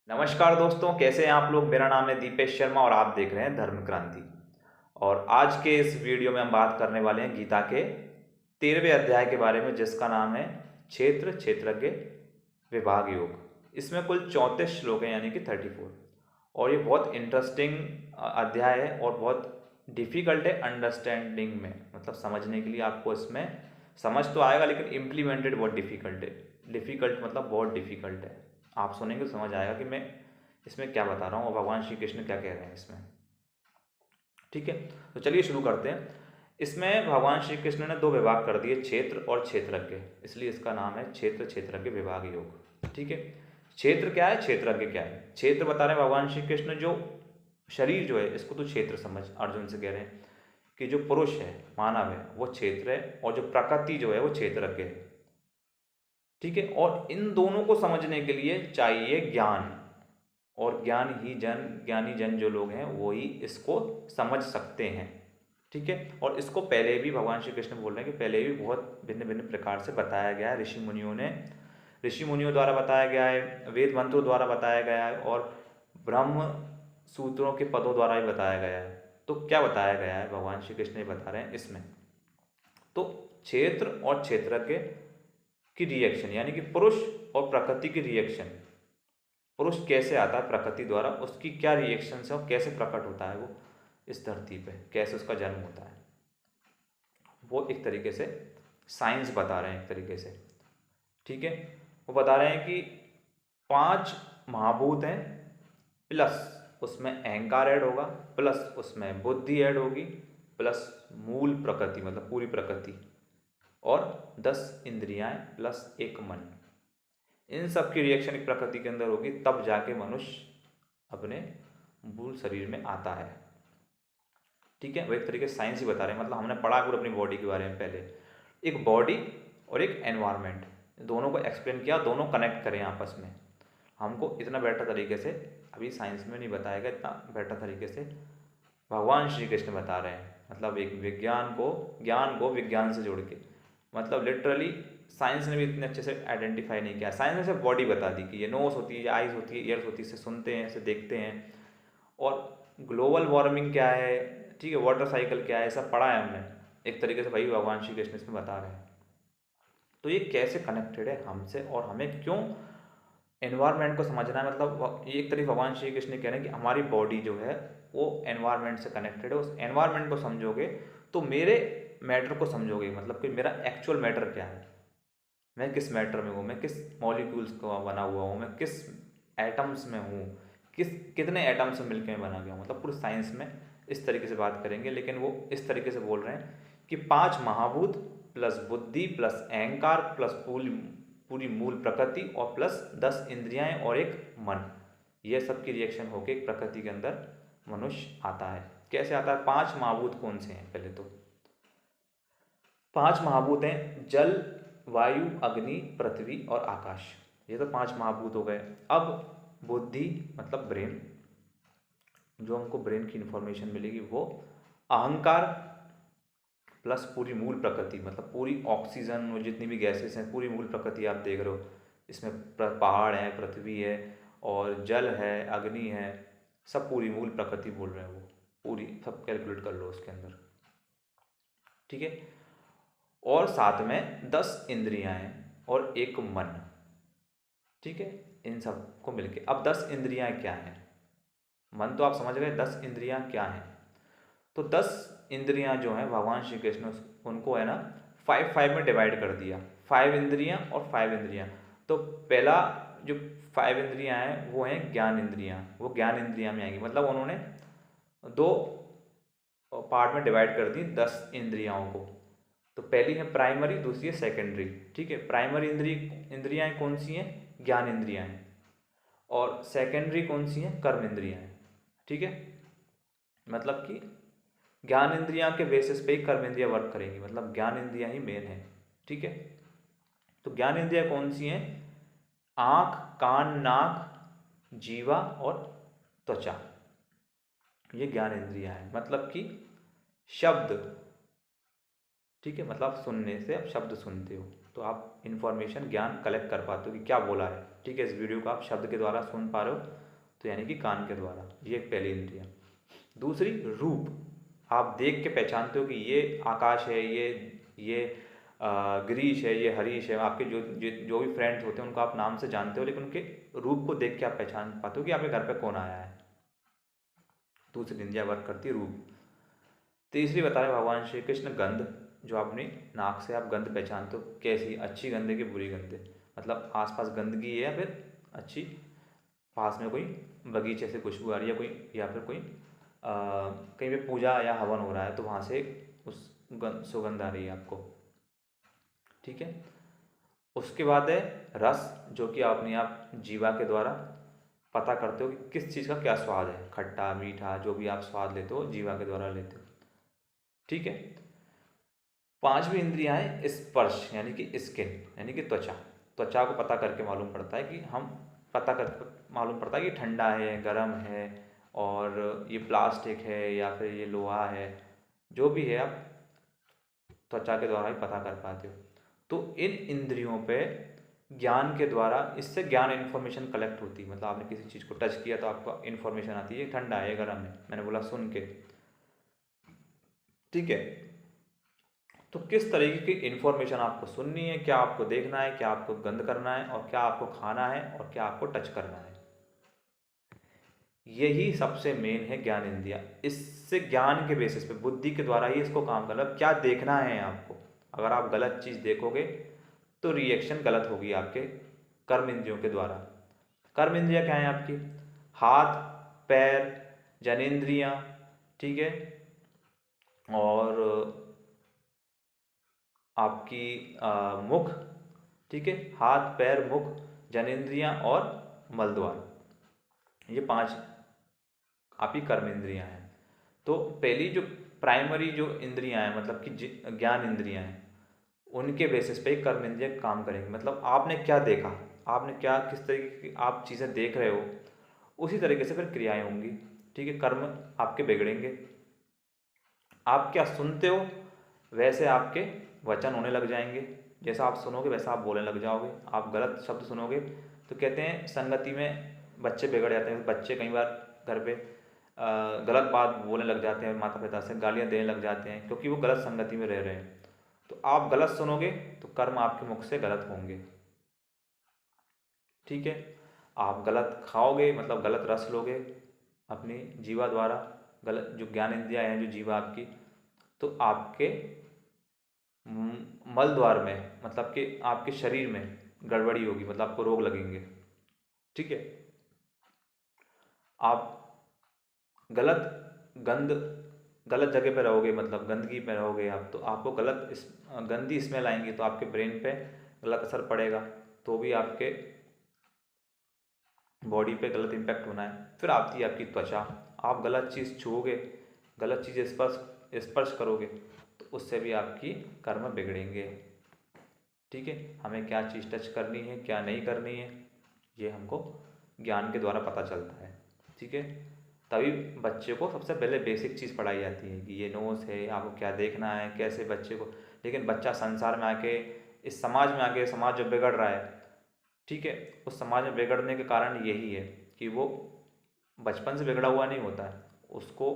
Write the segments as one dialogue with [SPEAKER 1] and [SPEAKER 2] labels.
[SPEAKER 1] नमस्कार दोस्तों, कैसे हैं आप लोग। मेरा नाम है दीपेश शर्मा और आप देख रहे हैं धर्म क्रांति। और आज के इस वीडियो में हम बात करने वाले हैं गीता के 13वें अध्याय के बारे में, जिसका नाम है क्षेत्र क्षेत्रज्ञ विभाग योग। इसमें कुल 34 श्लोक हैं, यानी कि 34। और ये बहुत इंटरेस्टिंग अध्याय है और बहुत डिफ़िकल्ट है अंडरस्टैंडिंग में, मतलब समझने के लिए आपको इसमें समझ तो आएगा, लेकिन इम्प्लीमेंटेड बहुत डिफ़िकल्ट है। डिफ़िकल्ट मतलब बहुत डिफ़िकल्ट है। आप सुनेंगे तो समझ आएगा कि मैं इसमें क्या बता रहा हूँ और भगवान श्री कृष्ण क्या कह रहे हैं इसमें। ठीक है, तो चलिए शुरू करते हैं। इसमें भगवान श्री कृष्ण ने दो विभाग कर दिए, क्षेत्र और क्षेत्रज्ञ, इसलिए इसका नाम है क्षेत्र क्षेत्रज्ञ विभाग योग। ठीक है, क्षेत्र क्या है, क्षेत्रज्ञ क्या है। क्षेत्र बता रहे हैं भगवान श्री कृष्ण, जो शरीर जो है इसको तो क्षेत्र समझ, अर्जुन से कह रहे हैं कि जो पुरुष है, मानव है, वो क्षेत्र है, और जो प्रकृति जो है वो क्षेत्रज्ञ है। ठीक है, और इन दोनों को समझने के लिए चाहिए ज्ञान, और ज्ञानी जन जो लोग हैं वो ही इसको समझ सकते हैं। ठीक है, और इसको पहले भी भगवान श्री कृष्ण बोल रहे हैं कि पहले भी बहुत भिन्न भिन्न प्रकार से बताया गया है, ऋषि मुनियों द्वारा बताया गया है, वेद मंत्रों द्वारा बताया गया है, और ब्रह्म सूत्रों के पदों द्वारा भी बताया गया है। तो क्या बताया गया है, भगवान श्री कृष्ण ही बता रहे हैं इसमें। तो क्षेत्र और क्षेत्रज्ञ की रिएक्शन, यानी कि पुरुष और प्रकृति की रिएक्शन, पुरुष कैसे आता है प्रकृति द्वारा, उसकी क्या रिएक्शन है और कैसे प्रकट होता है वो इस धरती पे, कैसे उसका जन्म होता है, वो एक तरीके से साइंस बता रहे हैं एक तरीके से। ठीक है, वो बता रहे हैं कि 5 महाभूत हैं, प्लस उसमें अहंकार ऐड होगा, प्लस उसमें बुद्धि ऐड होगी, प्लस मूल प्रकृति मतलब पूरी प्रकृति, और 10 इंद्रियां प्लस एक मन। इन सब की रिएक्शन एक प्रकृति के अंदर होगी, तब जाके मनुष्य अपने मूल शरीर में आता है। ठीक है, वो एक तरीके से साइंस ही बता रहे हैं, मतलब हमने पढ़ा पूरा अपनी बॉडी के बारे में पहले, एक बॉडी और एक एनवायरनमेंट, दोनों को एक्सप्लेन किया, दोनों कनेक्ट करें आपस में। हमको इतना बेटर तरीके से अभी साइंस में नहीं बताया गया, इतना बेटर तरीके से भगवान श्री कृष्ण बता रहे हैं, मतलब एक ज्ञान को विज्ञान से जोड़ के, मतलब लिटरली साइंस ने भी इतने अच्छे से आइडेंटिफाई नहीं किया। साइंस ने सिर्फ बॉडी बता दी कि ये नोज होती है, ये आइज होती है, ईयर्स होती है, इसे सुनते हैं, इसे देखते हैं, और ग्लोबल वार्मिंग क्या है, ठीक है, वाटर साइकिल क्या है, सब पढ़ा है हमने एक तरीके से, भाई भगवान श्री कृष्ण इसमें बता रहे हैं। तो ये कैसे कनेक्टेड है हमसे, और हमें क्यों एनवायरनमेंट को समझना है, मतलब ये एक तरीके भगवान श्री कृष्ण कह रहे हैं कि हमारी बॉडी जो है वो एनवायरनमेंट से कनेक्टेड है। उस एनवायरनमेंट को समझोगे तो मेरे मैटर को समझोगे, मतलब कि मेरा एक्चुअल मैटर क्या है, मैं किस मैटर में हूँ, मैं किस मॉलिक्यूल्स का बना हुआ हूँ, मैं किस एटम्स में हूँ, कितने एटम्स में मिलकर मैं बना गया हूँ, मतलब पूरी साइंस में इस तरीके से बात करेंगे। लेकिन वो इस तरीके से बोल रहे हैं कि 5 महाभूत प्लस बुद्धि प्लस अहंकार प्लस पूरी मूल प्रकृति और प्लस 10 इंद्रियां और एक मन, ये सब की रिएक्शन होकर एक प्रकृति के अंदर मनुष्य आता है। कैसे आता है, 5 महाभूत कौन से हैं, पहले तो 5 महाभूत हैं, जल वायु अग्नि पृथ्वी और आकाश, ये तो 5 महाभूत हो गए। अब बुद्धि मतलब ब्रेन, जो हमको ब्रेन की इंफॉर्मेशन मिलेगी वो, अहंकार प्लस पूरी मूल प्रकृति, मतलब पूरी ऑक्सीजन और जितनी भी गैसेस हैं, पूरी मूल प्रकृति आप देख रहे हो, इसमें पहाड़ है, पृथ्वी है, और जल है, अग्नि है, सब पूरी मूल प्रकृति बोल रहे हैं वो, पूरी सब कैलकुलेट कर लो उसके अंदर। ठीक है, और साथ में 10 इंद्रियां हैं और एक मन। ठीक है, इन सब को मिलके अब 10 इंद्रियां क्या हैं, मन तो आप समझ गए, 10 इंद्रियां क्या हैं। तो 10 इंद्रियां जो हैं भगवान श्री कृष्ण उनको है ना 5 में डिवाइड कर दिया, 5 इंद्रियां और 5 इंद्रियां। तो पहला जो 5 इंद्रियां हैं वो हैं ज्ञान इंद्रियां, वो ज्ञान इंद्रियां में आएंगी, मतलब उन्होंने दो पार्ट में डिवाइड कर दी 10 इंद्रियाओं को। तो पहली है प्राइमरी, दूसरी है सेकेंडरी। ठीक है, प्राइमरी इंद्रियां कौन सी हैं, ज्ञान इंद्रियां हैं, और सेकेंडरी कौन सी हैं, कर्म इंद्रियां हैं। ठीक है, मतलब कि ज्ञान इंद्रियां के बेसिस पे ही कर्म इंद्रियां वर्क करेंगी, मतलब ज्ञान इंद्रियां ही मेन है। ठीक है, तो ज्ञान इंद्रियां कौन सी हैं, आँख कान नाक जीवा और त्वचा, ये ज्ञान इंद्रियां हैं, मतलब कि शब्द। ठीक है, मतलब सुनने से आप शब्द सुनते हो तो आप इंफॉर्मेशन ज्ञान कलेक्ट कर पाते हो कि क्या बोला है। ठीक है, इस वीडियो को आप शब्द के द्वारा सुन पा रहे हो तो यानी कि कान के द्वारा, ये एक पहली इंद्रिया। दूसरी रूप, आप देख के पहचानते हो कि ये आकाश है, ये गिरीश है, ये हरीश है। आपके जो भी फ्रेंड्स होते हैं उनको आप नाम से जानते हो, लेकिन उनके रूप को देख के आप पहचान पाते हो कि आपके घर पे कौन आया है। दूसरी इंद्रिया वर्क करती है रूप। तीसरी बताया भगवान श्री कृष्ण गंध, जो अपनी नाक से आप गंध पहचानते हो, कैसी अच्छी गंध है कि बुरी गंध है, मतलब आसपास गंदगी है या फिर अच्छी, पास में कोई बगीचे से खुशबू आ रही है कोई, या फिर कोई कहीं पे पूजा या हवन हो रहा है तो वहाँ से उस सुगंध आ रही है आपको। ठीक है, उसके बाद है रस, जो कि अपने आप जीवा के द्वारा पता करते हो कि किस चीज़ का क्या स्वाद है, खट्टा मीठा जो भी आप स्वाद लेते हो जीवा के द्वारा लेते हो। ठीक है, पांचवी इंद्रियां है स्पर्श, यानी कि स्किन, यानी कि त्वचा। त्वचा को पता करके मालूम पड़ता है कि हम पता करके मालूम पड़ता है कि ठंडा है, गर्म है, और ये प्लास्टिक है या फिर ये लोहा है, जो भी है आप त्वचा के द्वारा ही पता कर पाते हो। तो इन इंद्रियों पे ज्ञान के द्वारा, इससे ज्ञान इन्फॉर्मेशन कलेक्ट होती है, मतलब आपने किसी चीज़ को टच किया तो आपको इन्फॉर्मेशन आती है, ठंडा है, गर्म है, मैंने बोला सुन के। ठीक है, तो किस तरीके की इन्फॉर्मेशन आपको सुननी है, क्या आपको देखना है, क्या आपको गंध करना है, और क्या आपको खाना है, और क्या आपको टच करना है, यही सबसे मेन है ज्ञान इंद्रिया। इससे ज्ञान के बेसिस पे, बुद्धि के द्वारा ही इसको काम करना, क्या देखना है आपको। अगर आप गलत चीज़ देखोगे तो रिएक्शन गलत होगी आपके कर्म इंद्रियों के द्वारा। कर्म इंद्रिया क्या है आपकी, हाथ, पैर, जनेंद्रियां, ठीक है, और आपकी मुख, ठीक है, हाथ पैर मुख जनेंद्रियां और मलद्वार, ये पांच आपकी कर्म इंद्रियां हैं। तो पहली जो प्राइमरी जो इंद्रियां हैं, मतलब कि ज्ञान इंद्रियां हैं, उनके बेसिस पे कर्म इंद्रियां काम करेंगे। मतलब आपने क्या देखा, आपने क्या किस तरीके की आप चीज़ें देख रहे हो, उसी तरीके से फिर क्रियाएं होंगी। ठीक है, कर्म आपके बिगड़ेंगे। आप क्या सुनते हो वैसे आपके वचन होने लग जाएंगे, जैसा आप सुनोगे वैसा आप बोलने लग जाओगे। आप गलत शब्द सुनोगे तो कहते हैं संगति में बच्चे बिगड़ जाते हैं। बच्चे कई बार घर पे गलत बात बोलने लग जाते हैं, माता पिता से गालियाँ देने लग जाते हैं, क्योंकि वो गलत संगति में रह रहे हैं। तो आप गलत सुनोगे तो कर्म आपके मुख से गलत होंगे। ठीक है, आप गलत खाओगे मतलब गलत रस लोगे अपनी जीवा द्वारा, गलत जो ज्ञान इंद्रियां हैं जो जीवा आपकी, तो आपके मल द्वार में, मतलब कि आपके शरीर में गड़बड़ी होगी, मतलब आपको रोग लगेंगे। ठीक है, आप गलत गंद, गलत जगह पे रहोगे, मतलब गंदगी में रहोगे आप, तो आपको गंदी स्मेल आएंगी, तो आपके ब्रेन पे गलत असर पड़ेगा, तो भी आपके बॉडी पे गलत इम्पैक्ट होना है। फिर आती है आपकी त्वचा, आप गलत चीज़ छूओगे, गलत चीज़ स्पर्श करोगे तो उससे भी आपकी कर्म बिगड़ेंगे। ठीक है, हमें क्या चीज़ टच करनी है क्या नहीं करनी है, ये हमको ज्ञान के द्वारा पता चलता है। ठीक है, तभी बच्चे को सबसे पहले बेसिक चीज़ पढ़ाई जाती है कि ये नोज़ है, आपको क्या देखना है, कैसे बच्चे को। लेकिन बच्चा संसार में आके, इस समाज में आके, समाज जो बिगड़ रहा है, ठीक है, उस समाज में बिगड़ने के कारण यही है कि वो बचपन से बिगड़ा हुआ नहीं होता है, उसको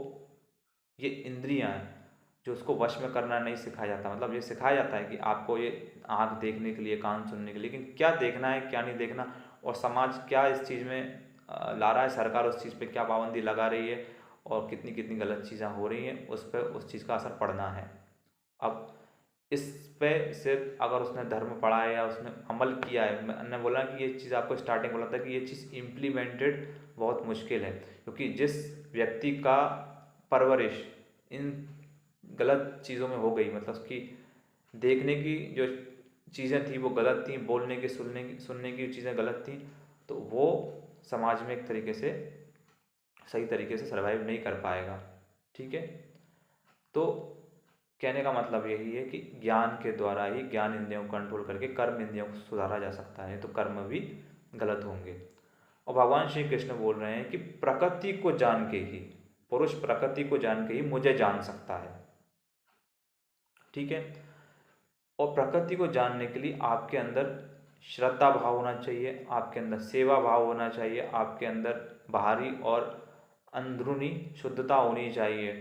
[SPEAKER 1] ये इंद्रियां हैं जो उसको वश में करना नहीं सिखाया जाता। मतलब ये सिखाया जाता है कि आपको ये आँख देखने के लिए, कान सुनने के लिए, लेकिन क्या देखना है क्या नहीं देखना, और समाज क्या इस चीज़ में ला रहा है, सरकार उस चीज़ पे क्या पाबंदी लगा रही है, और कितनी कितनी गलत चीज़ें हो रही हैं, उस पर उस चीज़ का असर पड़ना है। अब इस पे सिर्फ अगर उसने धर्म पढ़ा है या उसने अमल किया है, मैंने बोला कि ये चीज़ आपको स्टार्टिंग बोला था कि ये चीज़ इम्प्लीमेंटेड बहुत मुश्किल है, क्योंकि जिस व्यक्ति का परवरिश इन गलत चीज़ों में हो गई, मतलब उसकी देखने की जो चीज़ें थी वो गलत थी, बोलने की सुनने की चीज़ें गलत थी, तो वो समाज में एक तरीके से सही तरीके से सर्वाइव नहीं कर पाएगा। ठीक है, तो कहने का मतलब यही है कि ज्ञान के द्वारा ही, ज्ञान इंद्रियों को कंट्रोल करके कर्म इंद्रियों को सुधारा जा सकता है, तो कर्म भी गलत होंगे। और भगवान श्री कृष्ण बोल रहे हैं कि प्रकृति को जान के ही, पुरुष प्रकृति को जान के ही मुझे जान सकता है। ठीक है, और प्रकृति को जानने के लिए आपके अंदर श्रद्धा भाव होना चाहिए, आपके अंदर सेवा भाव होना चाहिए, आपके अंदर बाहरी और अंदरूनी शुद्धता होनी चाहिए।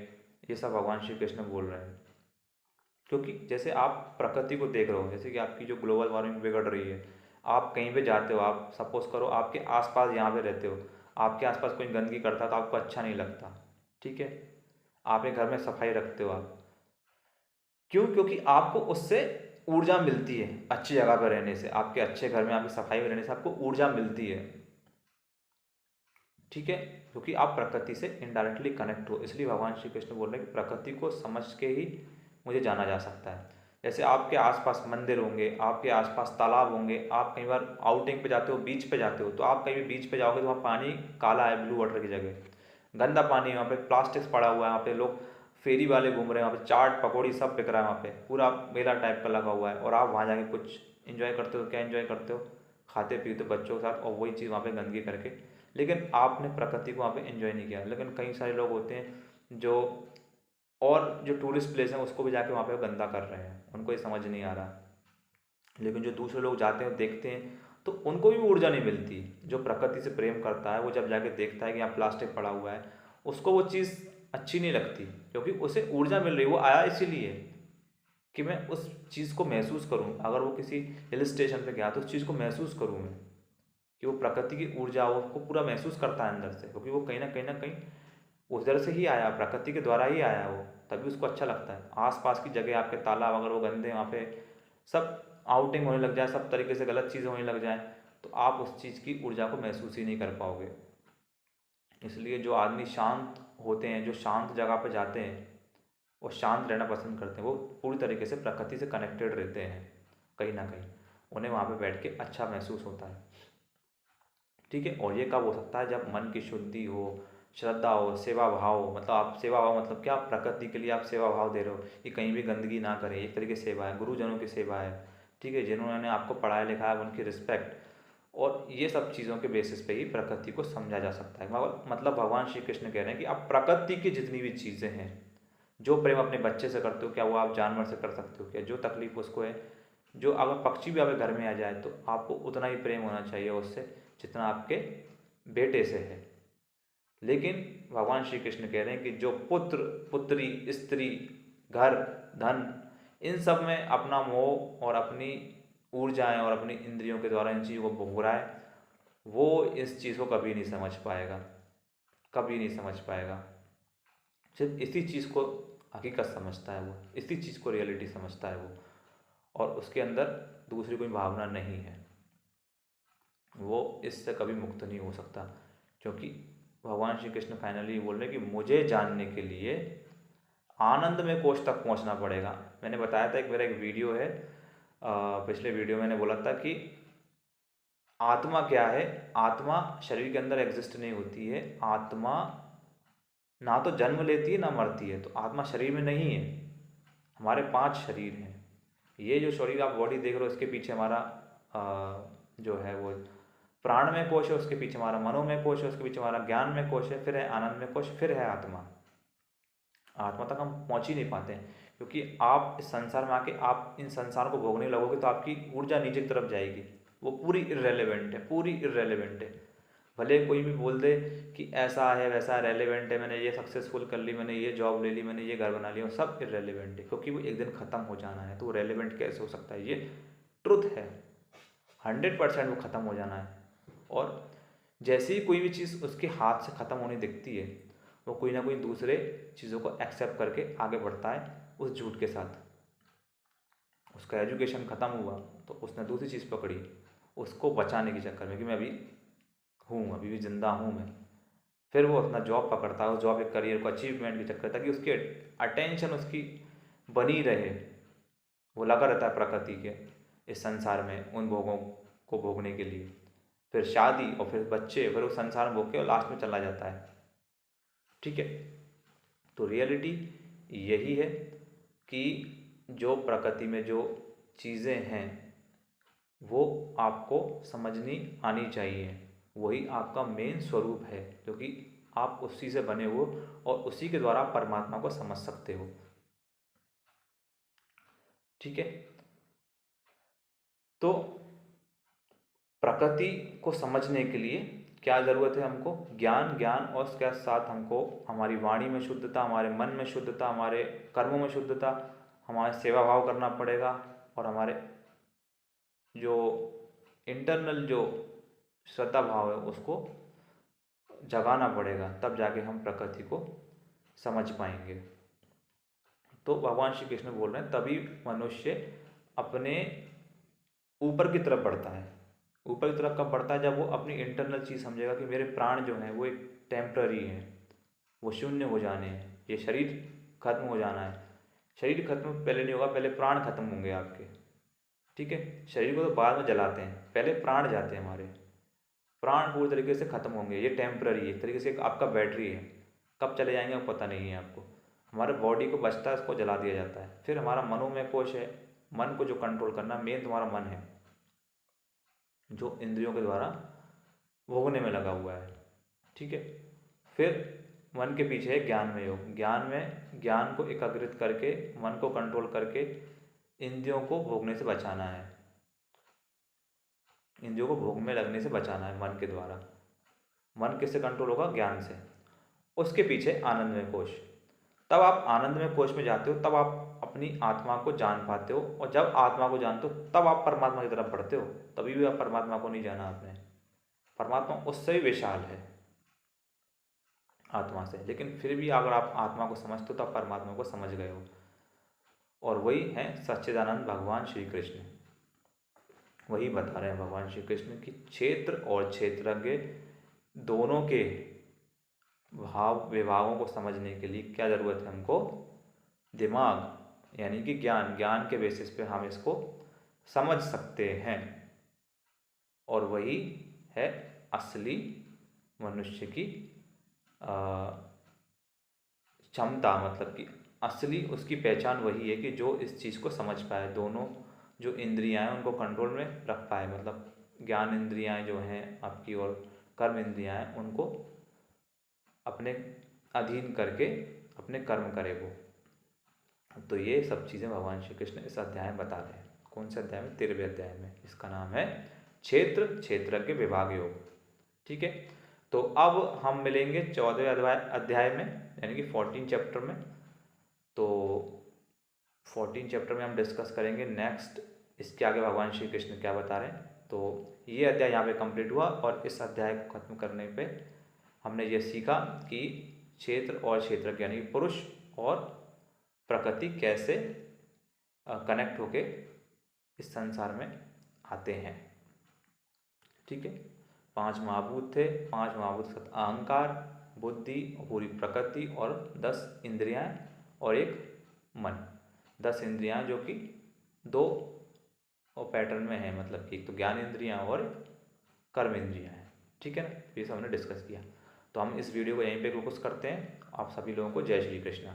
[SPEAKER 1] ये सब भगवान श्री कृष्ण बोल रहे हैं। क्योंकि जैसे आप प्रकृति को देख रहे हो, जैसे कि आपकी जो ग्लोबल वार्मिंग बिगड़ रही है, आप कहीं पे जाते हो, आप सपोज करो आपके आसपास यहाँ पे रहते हो, आपके आसपास कोई गंदगी करता है तो आपको अच्छा नहीं लगता, ठीक है। आपके घर में सफाई रखते हो आप, क्यों? क्योंकि आपको उससे ऊर्जा मिलती है, अच्छी जगह पर रहने से, आपके अच्छे घर में, आपकी सफाई में रहने से आपको ऊर्जा मिलती है, ठीक है। क्योंकि आप प्रकृति से इनडायरेक्टली कनेक्ट हो, इसलिए भगवान श्री कृष्ण बोल रहे हैं कि प्रकृति को समझ के ही मुझे जाना जा सकता है। जैसे आपके आसपास मंदिर होंगे, आपके आसपास तालाब होंगे, आप कई बार आउटिंग पे जाते हो, बीच पे जाते हो, तो आप कहीं भी बीच पे जाओगे तो वहाँ पानी काला है, ब्लू वाटर की जगह गंदा पानी है, वहाँ पे प्लास्टिक्स पड़ा हुआ है, वहाँ पे लोग फेरी वाले घूम रहे हैं, वहाँ पे चाट पकौड़ी सब बिक रहा है, वहाँ पे पूरा मेला टाइप का लगा हुआ है, और आप वहाँ जाके कुछ इन्जॉय करते हो। क्या इन्जॉय करते हो? खाते पीते बच्चों के साथ, और वही चीज़ वहाँ पे गंदगी करके, लेकिन आपने प्रकृति को वहाँ पे एंजॉय नहीं किया। लेकिन कई सारे लोग होते हैं जो, और जो टूरिस्ट प्लेस हैं उसको भी जाके वहाँ पे गंदा कर रहे हैं, उनको ये समझ नहीं आ रहा। लेकिन जो दूसरे लोग जाते हैं देखते हैं तो उनको भी ऊर्जा नहीं मिलती। जो प्रकृति से प्रेम करता है वो जब जाके देखता है कि यहाँ प्लास्टिक पड़ा हुआ है, उसको वो चीज़ अच्छी नहीं लगती, क्योंकि उसे ऊर्जा मिल रही है, वो आया इसीलिए कि मैं उस चीज़ को महसूस करूँ। अगर वो किसी हिल स्टेशन पे गया तो उस चीज़ को महसूस करूँ मैं, कि वो प्रकृति की ऊर्जा वो उसको पूरा महसूस करता है अंदर से, क्योंकि वो कहीं ना कहीं उधर से ही आया, प्रकृति के द्वारा ही आया वो, तभी उसको अच्छा लगता है। आसपास की जगह आपके तालाब अगर वो गंदे, वहाँ पे सब आउटिंग होने लग जाए, सब तरीके से गलत चीज़ें होने लग जाए, तो आप उस चीज़ की ऊर्जा को महसूस ही नहीं कर पाओगे। इसलिए जो आदमी शांत होते हैं, जो शांत जगह पर जाते हैं, वो शांत रहना पसंद करते हैं, वो पूरी तरीके से प्रकृति से कनेक्टेड रहते हैं, कहीं ना कहीं उन्हें वहाँ पे बैठ के अच्छा महसूस होता है, ठीक है। और ये कब हो सकता है? जब मन की शुद्धि हो, श्रद्धा हो, सेवा भाव हो। मतलब आप सेवा भाव मतलब क्या? प्रकृति के लिए आप सेवा भाव दे रहे हो कि कहीं भी गंदगी ना करें, एक तरीके से सेवा है, गुरुजनों की सेवा है, ठीक है, जिन्होंने आपको पढ़ाया लिखा है उनकी रिस्पेक्ट, और ये सब चीज़ों के बेसिस पे ही प्रकृति को समझा जा सकता है। मतलब भगवान श्री कृष्ण कह रहे हैं कि आप प्रकृति की जितनी भी चीज़ें हैं, जो प्रेम अपने बच्चे से करते हो, क्या वो आप जानवर से कर सकते हो? क्या जो तकलीफ उसको है, जो अगर पक्षी भी आपके घर में आ जाए तो आपको उतना ही प्रेम होना चाहिए उससे जितना आपके बेटे से है। लेकिन भगवान श्री कृष्ण कह रहे हैं कि जो पुत्र, पुत्री, स्त्री, घर, धन, इन सब में अपना मोह और अपनी ऊर्जाएं और अपनी इंद्रियों के द्वारा इन चीज़ों को भोग रहा है, वो इस चीज़ को कभी नहीं समझ पाएगा, कभी नहीं समझ पाएगा। सिर्फ इसी चीज़ को हकीकत समझता है वो, इसी चीज़ को रियलिटी समझता है वो, और उसके अंदर दूसरी कोई भावना नहीं है, वो इससे कभी मुक्त नहीं हो सकता। क्योंकि भगवान श्री कृष्ण फाइनली बोल रहे हैं कि मुझे जानने के लिए आनंद में कोष तक पहुंचना पड़ेगा। मैंने बताया था, एक मेरा एक वीडियो है, पिछले वीडियो में मैंने बोला था कि आत्मा क्या है। आत्मा शरीर के अंदर एग्जिस्ट नहीं होती है, आत्मा ना तो जन्म लेती है ना मरती है, तो आत्मा शरीर में नहीं है। हमारे 5 शरीर हैं। ये जो शरीर आप बॉडी देख रहे हो, इसके पीछे हमारा जो है वो प्राणमय कोश है, उसके पीछे हमारा मनोमय कोश है, उसके पीछे हमारा ज्ञानमय कोश है, फिर है आनंदमय कोश, फिर है आत्मा। आत्मा तक हम पहुंच ही नहीं पाते हैं, क्योंकि आप इस संसार में आके आप इन संसार को भोगने लगोगे तो आपकी ऊर्जा नीचे की तरफ जाएगी, वो पूरी इर्रेलेवेंट है, पूरी इर्रेलेवेंट है। भले कोई भी बोल दे कि ऐसा है वैसा रेलेवेंट है, मैंने ये सक्सेसफुल कर ली, मैंने ये जॉब ले ली, मैंने ये घर बना लिया, सब इर्रेलेवेंट है, क्योंकि वो एक दिन ख़त्म हो जाना है। तो वो रेलेवेंट कैसे हो सकता है? ये ट्रुथ है, 100% वो ख़त्म हो जाना है। और जैसे ही कोई भी चीज़ उसके हाथ से ख़त्म होने दिखती है, वो कोई ना कोई दूसरे चीज़ों को एक्सेप्ट करके आगे बढ़ता है उस झूठ के साथ। उसका एजुकेशन ख़त्म हुआ तो उसने दूसरी चीज़ पकड़ी, उसको बचाने के चक्कर में कि मैं अभी हूँ, अभी भी ज़िंदा हूँ मैं। फिर वो अपना जॉब पकड़ता है, उस जॉब के करियर को अचीवमेंट के चक्कर, ताकि उसकी अटेंशन उसकी बनी रहे, वो लगा रहता है प्रकृति के इस संसार में उन भोगों को भोगने के लिए। फिर शादी और फिर बच्चे, फिर वो संसार में भोग के और लास्ट में चला जाता है, ठीक है। तो रियलिटी यही है कि जो प्रकृति में जो चीज़ें हैं वो आपको समझनी आनी चाहिए, वही आपका मेन स्वरूप है, क्योंकि आप उसी से बने हो और उसी के द्वारा आप परमात्मा को समझ सकते हो, ठीक है। तो प्रकृति को समझने के लिए क्या ज़रूरत है हमको? ज्ञान। ज्ञान और उसके साथ हमको हमारी वाणी में शुद्धता, हमारे मन में शुद्धता, हमारे कर्मों में शुद्धता, हमारे सेवा भाव करना पड़ेगा और हमारे जो इंटरनल जो श्रद्धा भाव है उसको जगाना पड़ेगा, तब जाके हम प्रकृति को समझ पाएंगे। तो भगवान श्री कृष्ण बोल रहे हैं तभी मनुष्य अपने ऊपर की तरफ बढ़ता है। ऊपर की तरफ कब बढ़ता है? जब वो अपनी इंटरनल चीज़ समझेगा कि मेरे प्राण जो हैं वो एक टेम्प्ररी हैं, वो शून्य हो जाने हैं, ये शरीर खत्म हो जाना है। शरीर खत्म पहले नहीं होगा, पहले प्राण खत्म होंगे आपके, ठीक है। शरीर को तो बाद में जलाते हैं, पहले प्राण जाते हैं हमारे। प्राण पूरी तरीके से खत्म होंगे, ये टेम्प्ररी है, एक तरीके से आपका बैटरी है, कब चले जाएंगे वो पता नहीं है आपको। हमारे बॉडी को बचता है, उसको जला दिया जाता है। फिर हमारा मनोमय कोश है, मन को जो कंट्रोल करना, मेन तुम्हारा मन है जो इंद्रियों के द्वारा भोगने में लगा हुआ है, ठीक है। फिर मन के पीछे है ज्ञान में योग। ज्ञान में ज्ञान को एकाग्रित करके, मन को कंट्रोल करके इंद्रियों को भोगने से बचाना है, इंद्रियों को भोग में लगने से बचाना है मन के द्वारा। मन किससे कंट्रोल होगा? ज्ञान से। उसके पीछे आनंदमय कोश। तब आप आनंदमय कोश में जाते हो, तब आप अपनी आत्मा को जान पाते हो, और जब आत्मा को जानते हो तब आप परमात्मा की तरफ बढ़ते हो। तभी भी आप परमात्मा को नहीं जाना आपने। परमात्मा उससे भी विशाल है आत्मा से, लेकिन फिर भी अगर आप आत्मा को समझते हो तो आप परमात्मा को समझ गए हो। और वही है सच्चिदानंद भगवान श्री कृष्ण। वही बता रहे हैं भगवान श्री कृष्ण कि क्षेत्र और क्षेत्रज्ञ दोनों के भाव विभागों को समझने के लिए क्या ज़रूरत है हमको? दिमाग, यानी कि ज्ञान। ज्ञान के बेसिस पे हम इसको समझ सकते हैं, और वही है असली मनुष्य की क्षमता। मतलब कि असली उसकी पहचान वही है कि जो इस चीज़ को समझ पाए, दोनों जो इंद्रियां हैं उनको कंट्रोल में रख पाए। मतलब ज्ञान इंद्रियां जो हैं आपकी और कर्म इंद्रियां हैं उनको अपने अधीन करके अपने कर्म करे वो। तो ये सब चीज़ें भगवान श्री कृष्ण इस अध्याय में बता रहे हैं। कौन से अध्याय में? 13वें अध्याय में। इसका नाम है क्षेत्र क्षेत्रज्ञ विभाग योग, ठीक है। तो अब हम मिलेंगे 14वें अध्याय में, यानी कि 14 चैप्टर में। तो 14 चैप्टर में हम डिस्कस करेंगे नेक्स्ट इसके आगे भगवान श्री कृष्ण क्या बता रहे हैं। तो ये अध्याय यहाँ पे कंप्लीट हुआ, और इस अध्याय को खत्म करने पे हमने ये सीखा कि क्षेत्र और क्षेत्रज्ञ यानी पुरुष और प्रकृति कैसे कनेक्ट होके इस संसार में आते हैं, ठीक है। 5 महाभूत थे, 5 महाभूत के साथ अहंकार, बुद्धि, पूरी प्रकृति और 10 इंद्रियां और एक मन। 10 इंद्रियां जो कि 2 पैटर्न में है, मतलब कि एक तो ज्ञान इंद्रियां और कर्म इंद्रियां हैं, ठीक है ना। ये सब हमने डिस्कस किया। तो हम इस वीडियो को यहीं पे फोकस करते हैं। आप सभी लोगों को जय श्री कृष्णा।